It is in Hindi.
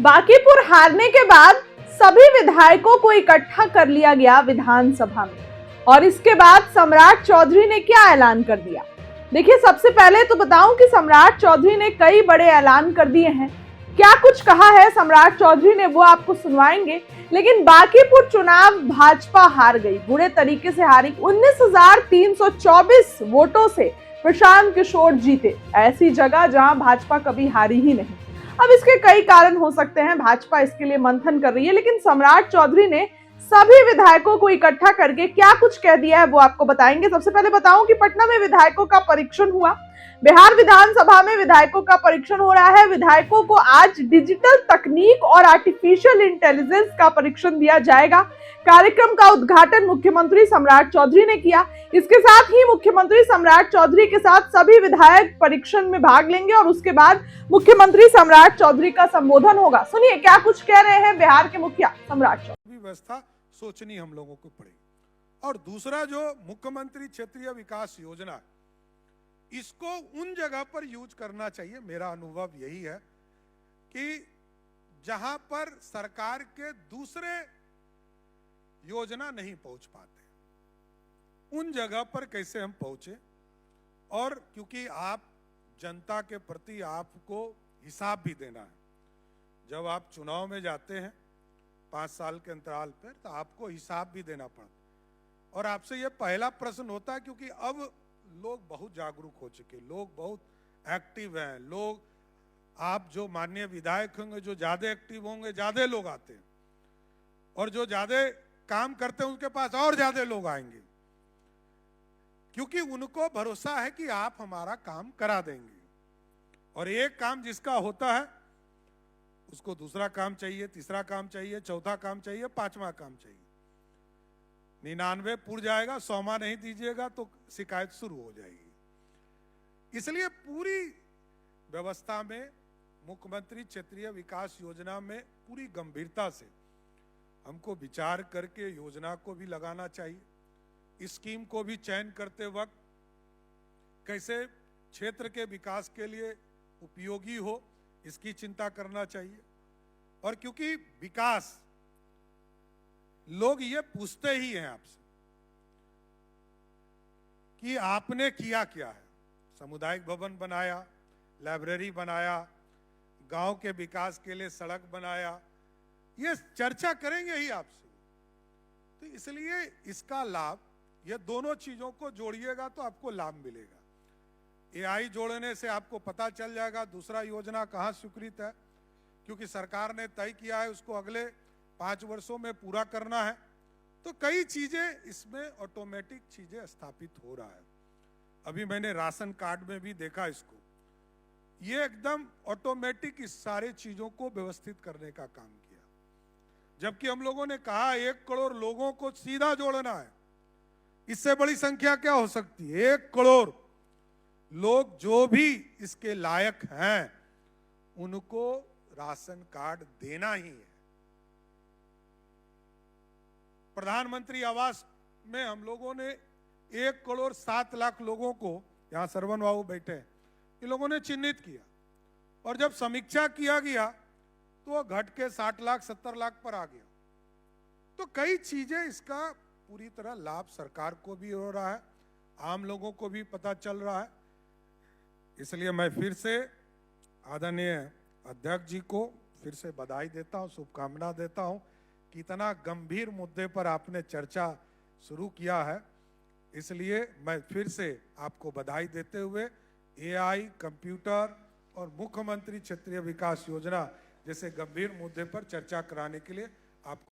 बांकीपुर हारने के बाद सभी विधायकों को इकट्ठा कर लिया गया विधानसभा में और इसके बाद सम्राट चौधरी ने क्या ऐलान कर दिया। देखिए, सबसे पहले तो बताऊं कि सम्राट चौधरी ने कई बड़े ऐलान कर दिए हैं। क्या कुछ कहा है सम्राट चौधरी ने वो आपको सुनवाएंगे। लेकिन बांकीपुर चुनाव भाजपा हार गई, बुरे तरीके से हारी। 19,324 वोटों से प्रशांत किशोर जीते, ऐसी जगह जहां भाजपा कभी हारी ही नहीं। अब इसके कई कारण हो सकते हैं, भाजपा इसके लिए मंथन कर रही है, लेकिन सम्राट चौधरी ने सभी विधायकों को इकट्ठा करके क्या कुछ कह दिया है वो आपको बताएंगे। सबसे पहले बताऊं कि पटना में विधायकों का परीक्षण हुआ। बिहार विधानसभा में विधायकों का परीक्षण हो रहा है। विधायकों को आज डिजिटल तकनीक और आर्टिफिशियल इंटेलिजेंस का परीक्षण दिया जाएगा। कार्यक्रम का उद्घाटन मुख्यमंत्री सम्राट चौधरी ने किया। इसके साथ ही मुख्यमंत्री सम्राट चौधरी के साथ सभी विधायक परीक्षण में भाग लेंगे और उसके बाद मुख्यमंत्री सम्राट चौधरी का संबोधन होगा। सुनिए क्या कुछ कह रहे हैं बिहार के मुखिया सम्राट चौधरी। व्यवस्था सोचनी हम लोगों को पड़ेगी। और दूसरा, जो मुख्यमंत्री क्षेत्रीय विकास योजना, इसको उन जगह पर यूज करना चाहिए। मेरा अनुभव यही है कि जहां पर सरकार के दूसरे योजना नहीं पहुंच पाते, उन जगह पर कैसे हम पहुंचे। और क्योंकि आप जनता के प्रति आपको हिसाब भी देना है, जब आप चुनाव में जाते हैं 5 साल के अंतराल पर, तो आपको हिसाब भी देना पड़ता। और आपसे ये पहला प्रश्न होता है, क्योंकि अब लोग बहुत जागरूक हो चुके, लोग बहुत एक्टिव हैं। लोग, आप जो माननीय विधायक होंगे, जो ज्यादा एक्टिव होंगे, ज्यादा लोग आते हैं, और जो ज्यादा काम करते हैं उनके पास और ज्यादा लोग आएंगे, क्योंकि उनको भरोसा है कि आप हमारा काम करा देंगे। और एक काम जिसका होता है उसको दूसरा काम चाहिए, तीसरा काम चाहिए, चौथा काम चाहिए, 5वां काम चाहिए। 99 पुर जाएगा, 100वां नहीं दीजिएगा तो शिकायत शुरू हो जाएगी। इसलिए पूरी व्यवस्था में, मुख्यमंत्री क्षेत्रीय विकास योजना में पूरी गंभीरता से हमको विचार करके योजना को भी लगाना चाहिए। स्कीम को भी चयन करते वक्त कैसे क्षेत्र के विकास के लिए उपयोगी हो, इसकी चिंता करना चाहिए। और क्योंकि विकास, लोग ये पूछते ही हैं आपसे कि आपने किया क्या है। सामुदायिक भवन बनाया, लाइब्रेरी बनाया, गांव के विकास के लिए सड़क बनाया, ये चर्चा करेंगे ही आपसे। तो इसलिए इसका लाभ, ये दोनों चीजों को जोड़िएगा तो आपको लाभ मिलेगा। एआई जोड़ने से आपको पता चल जाएगा दूसरा योजना कहाँ स्वीकृत है, क्योंकि सरकार ने तय किया है उसको अगले 5 वर्षों में पूरा करना है। तो कई चीजें इसमें ऑटोमेटिक चीजें स्थापित हो रहा है। अभी मैंने राशन कार्ड में भी देखा इसको, ये एकदम ऑटोमेटिक इस सारे चीजों को व्यवस्थित करने का काम किया। जबकि हम लोगों ने कहा 1 करोड़ लोगों को सीधा जोड़ना है। इससे बड़ी संख्या क्या हो सकती है? 1 करोड़ लोग जो भी इसके लायक हैं उनको राशन कार्ड देना ही है। प्रधानमंत्री आवास में हम लोगों ने 1 करोड़ 7 लाख लोगों को, यहां सरवन बाबू बैठे हैं, इन लोगों ने चिन्हित किया। और जब समीक्षा किया गया तो घट के 60 लाख 70 लाख पर आ गया। तो कई चीजें, इसका पूरी तरह लाभ सरकार को भी हो रहा है, आम लोगों को भी पता चल रहा है। इसलिए मैं फिर से आदरणीय अध्यक्ष जी को फिर से बधाई देता हूं, शुभकामना देता हूं कि इतना गंभीर मुद्दे पर आपने चर्चा शुरू किया है। इसलिए मैं फिर से आपको बधाई देते हुए एआई, कंप्यूटर और मुख्यमंत्री क्षेत्रीय विकास योजना जैसे गंभीर मुद्दे पर चर्चा कराने के लिए आपको